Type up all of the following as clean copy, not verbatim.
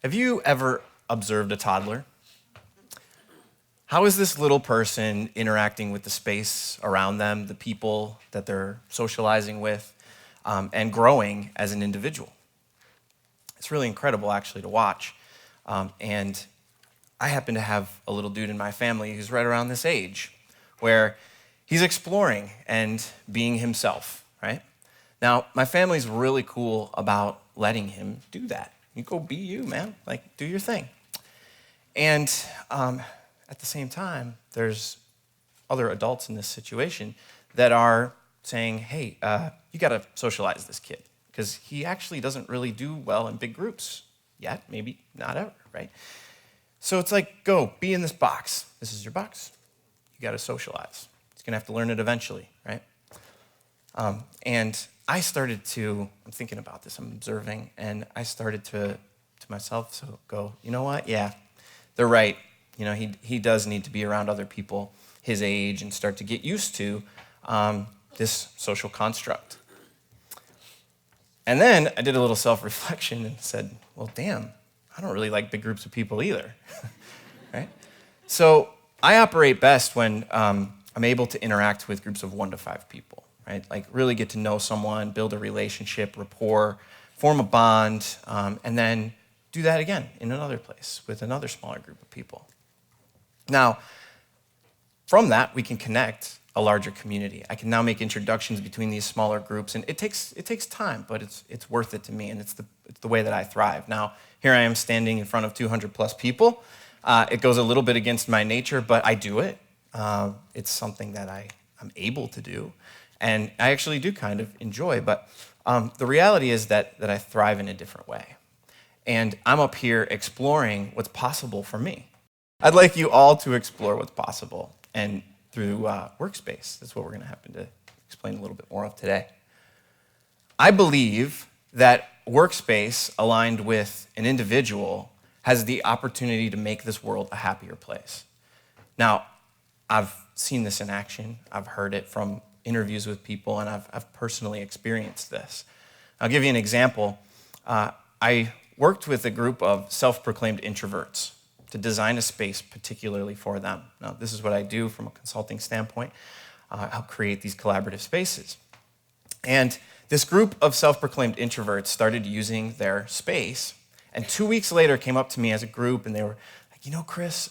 Have you ever observed a toddler? How is this little person interacting with the space around them, the people that they're socializing with, and growing as an individual? It's really incredible, actually, to watch. And I happen to have a little dude in my family who's right around this age, where he's exploring and being himself, right? Now, my family's really cool about letting him do that. You go be you, man. Like, do your thing. And at the same time, there's other adults in this situation that are saying, hey, you got to socialize this kid, because he actually doesn't really do well in big groups yet, maybe not ever, right? So it's like, go, be in this box. This is your box. You got to socialize. He's going to have to learn it eventually, right? And I started to, I'm thinking about this, I'm observing, and I started to myself so go, you know what? Yeah, they're right. You know, he does need to be around other people his age and start to get used to this social construct. And then I did a little self-reflection and said, well, damn, I don't really like big groups of people either, right? So I operate best when I'm able to interact with groups of 1 to 5 people, right? Like really get to know someone, build a relationship, rapport, form a bond, and then do that again in another place with another smaller group of people. Now, from that, we can connect a larger community. I can now make introductions between these smaller groups, and it takes time, but it's worth it to me, and it's the way that I thrive. Now, here I am standing in front of 200 plus people. It goes a little bit against my nature, but I do it. It's something that I'm able to do, and I actually do kind of enjoy, but the reality is that I thrive in a different way. And I'm up here exploring what's possible for me. I'd like you all to explore what's possible, and through workspace. That's what we're going to happen to explain a little bit more of today. I believe that workspace aligned with an individual has the opportunity to make this world a happier place. Now, I've seen this in action. I've heard it from interviews with people, and I've personally experienced this. I'll give you an example. I worked with a group of self-proclaimed introverts to design a space particularly for them. Now, this is what I do from a consulting standpoint. I help create these collaborative spaces. And this group of self-proclaimed introverts started using their space, and 2 weeks later came up to me as a group, and they were like, you know, Chris,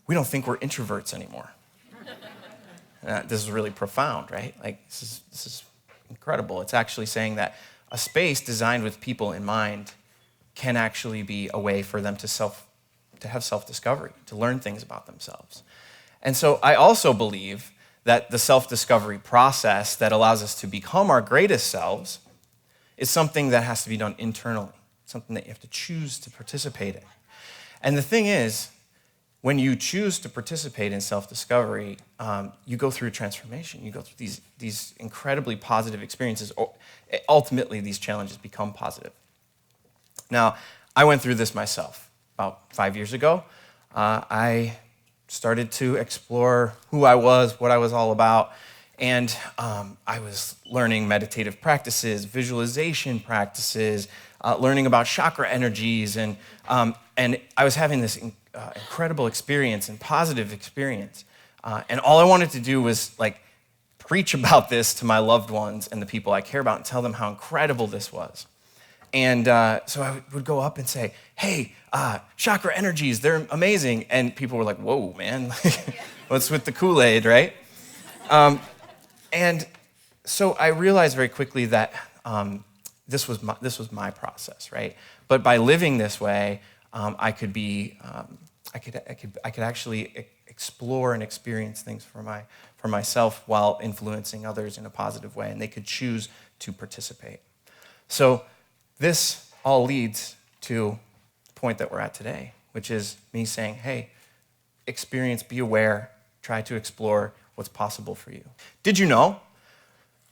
we don't think we're introverts anymore. This is really profound, right? Like, this is incredible. It's actually saying that a space designed with people in mind can actually be a way for them to have self-discovery, to learn things about themselves. And so I also believe that the self-discovery process that allows us to become our greatest selves is something that has to be done internally, something that you have to choose to participate in. And the thing is, when you choose to participate in self-discovery, you go through a transformation. You go through these incredibly positive experiences. Ultimately, these challenges become positive. Now, I went through this myself. About 5 years ago, I started to explore who I was, what I was all about, and I was learning meditative practices, visualization practices, learning about chakra energies, and I was having this incredible experience and positive experience, and all I wanted to do was like preach about this to my loved ones and the people I care about and tell them how incredible this was. And so I would go up and say, hey, chakra energies, they're amazing. And people were like, whoa, man, what's with the Kool-Aid, right? And so I realized very quickly that this was my process, right? But by living this way, I could actually explore and experience things for myself while influencing others in a positive way, and they could choose to participate. So this all leads to the point that we're at today, which is me saying, hey, experience, be aware, try to explore what's possible for you. Did you know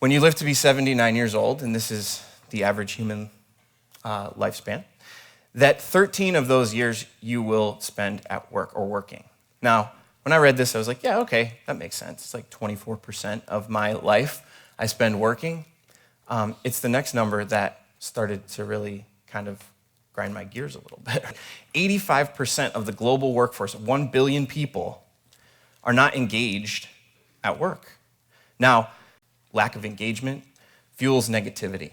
when you live to be 79 years old, and this is the average human lifespan, that 13 of those years you will spend at work or working? Now, when I read this, I was like, yeah, okay, that makes sense. It's like 24% of my life I spend working. It's the next number that started to really kind of grind my gears a little bit. 85% of the global workforce, 1 billion people, are not engaged at work. Now, lack of engagement fuels negativity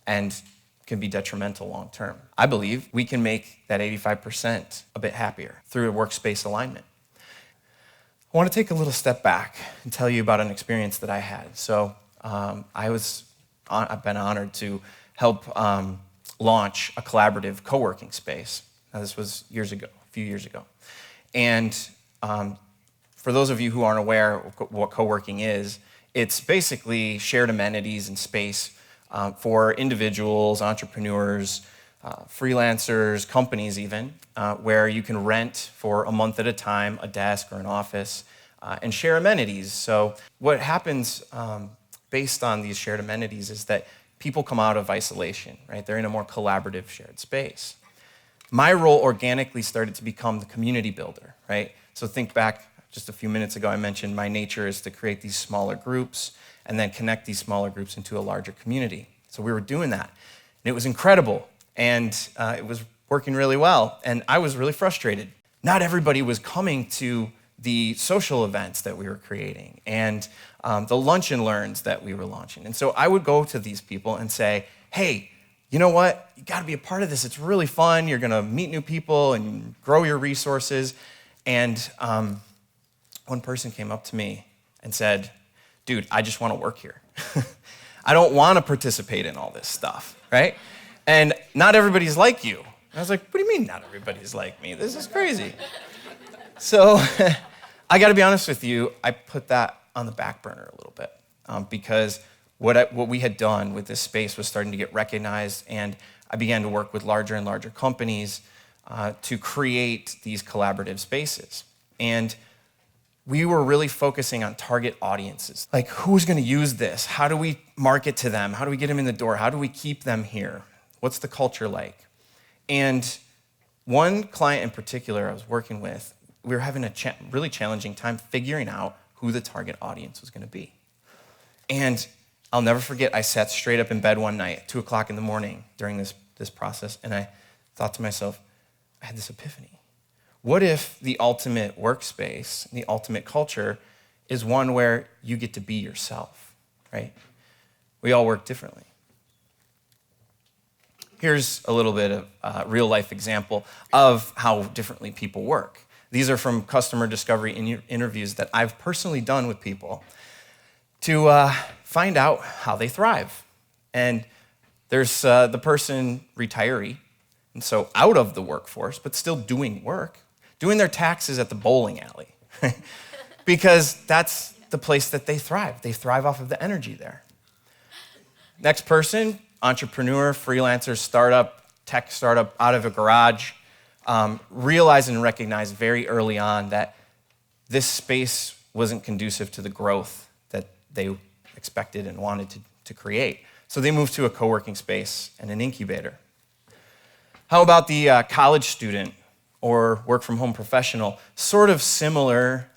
and can be detrimental long term. I believe we can make that 85% a bit happier through a workspace alignment. I want to take a little step back and tell you about an experience that I had. So I've been honored to help launch a collaborative co-working space. Now, this was a few years ago. And for those of you who aren't aware of what co-working is, it's basically shared amenities and space for individuals, entrepreneurs, freelancers, companies even, where you can rent for a month at a time a desk or an office and share amenities. So what happens based on these shared amenities is that people come out of isolation, right? They're in a more collaborative shared space. My role organically started to become the community builder, right? So think back just a few minutes ago, I mentioned my nature is to create these smaller groups and then connect these smaller groups into a larger community. So we were doing that, and it was incredible, and it was working really well, and I was really frustrated. Not everybody was coming to the social events that we were creating and the lunch and learns that we were launching. And so I would go to these people and say, hey, you know what? You got to be a part of this. It's really fun. You're going to meet new people and grow your resources. And one person came up to me and said, dude, I just want to work here. I don't want to participate in all this stuff, right? And not everybody's like you. I was like, what do you mean not everybody's like me? This is crazy. So I got to be honest with you, I put that on the back burner a little bit because what we had done with this space was starting to get recognized, and I began to work with larger and larger companies to create these collaborative spaces. And we were really focusing on target audiences. Like, who's going to use this? How do we market to them? How do we get them in the door? How do we keep them here? What's the culture like? And one client in particular I was working with, we were having a really challenging time figuring out who the target audience was going to be. And I'll never forget, I sat straight up in bed one night at 2 o'clock in the morning during this process, and I thought to myself, I had this epiphany. What if the ultimate workspace, the ultimate culture, is one where you get to be yourself, right? We all work differently. Here's a little bit of a real-life example of how differently people work. These are from customer discovery interviews that I've personally done with people to find out how they thrive. And there's the person retiree, and so out of the workforce, but still doing work, doing their taxes at the bowling alley, because that's the place that they thrive. They thrive off of the energy there. Next person, entrepreneur, freelancer, startup, tech startup out of a garage, realized and recognized very early on that this space wasn't conducive to the growth that they expected and wanted to create. So they moved to a co-working space and an incubator. How about the college student or work-from-home professional? Sort of similar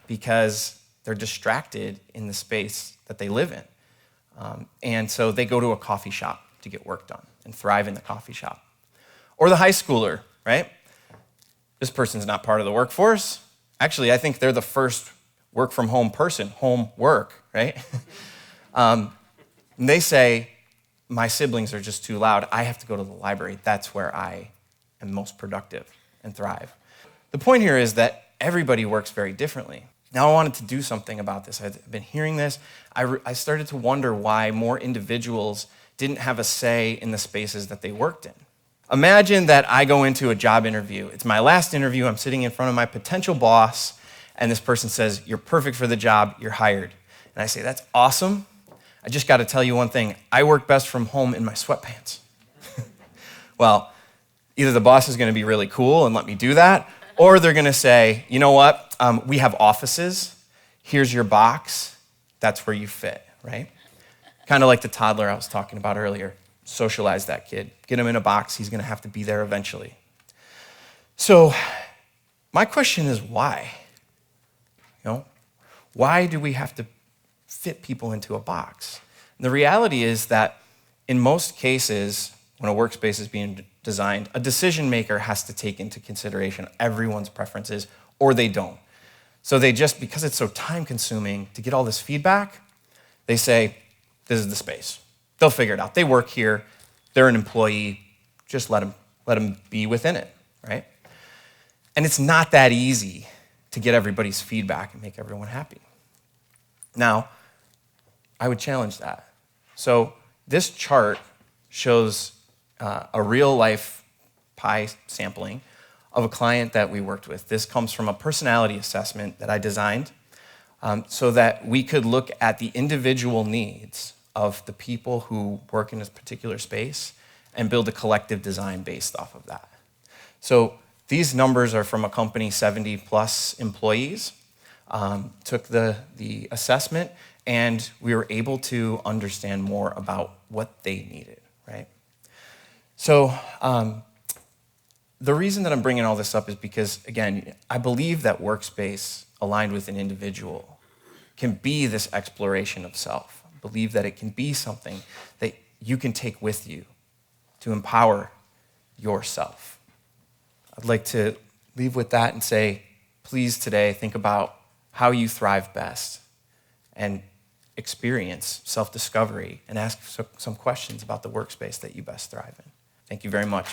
because they're distracted in the space that they live in. And so they go to a coffee shop to get work done and thrive in the coffee shop. Or the high schooler, right? This person's not part of the workforce. Actually, I think they're the first work-from-home person, home work, right? And they say, my siblings are just too loud. I have to go to the library. That's where I am most productive and thrive. The point here is that everybody works very differently. Now I wanted to do something about this. I've been hearing this. I started to wonder why more individuals didn't have a say in the spaces that they worked in. Imagine that I go into a job interview. It's my last interview. I'm sitting in front of my potential boss, and this person says, you're perfect for the job. You're hired. And I say, that's awesome. I just got to tell you one thing. I work best from home in my sweatpants. Well, either the boss is going to be really cool and let me do that, or they're going to say, you know what? We have offices. Here's your box. That's where you fit, right? Kind of like the toddler I was talking about earlier. Socialize that kid. Get him in a box. He's going to have to be there eventually. So my question is why? Why do we have to fit people into a box? And the reality is that in most cases, when a workspace is being designed, a decision maker has to take into consideration everyone's preferences, or they don't. So they just, because it's so time consuming to get all this feedback, they say, this is the space. They'll figure it out. They work here. They're an employee. Just let them be within it, right? And it's not that easy to get everybody's feedback and make everyone happy. Now, I would challenge that. So this chart shows a real-life pie sampling of a client that we worked with. This comes from a personality assessment that I designed so that we could look at the individual needs of the people who work in this particular space and build a collective design based off of that. So these numbers are from a company, 70 plus employees, took the assessment, and we were able to understand more about what they needed, right? So the reason that I'm bringing all this up is because, again, I believe that workspace aligned with an individual can be this exploration of self. I believe that it can be something that you can take with you to empower yourself. I'd like to leave with that and say, please today think about how you thrive best and experience self-discovery and ask some questions about the workspace that you best thrive in. Thank you very much.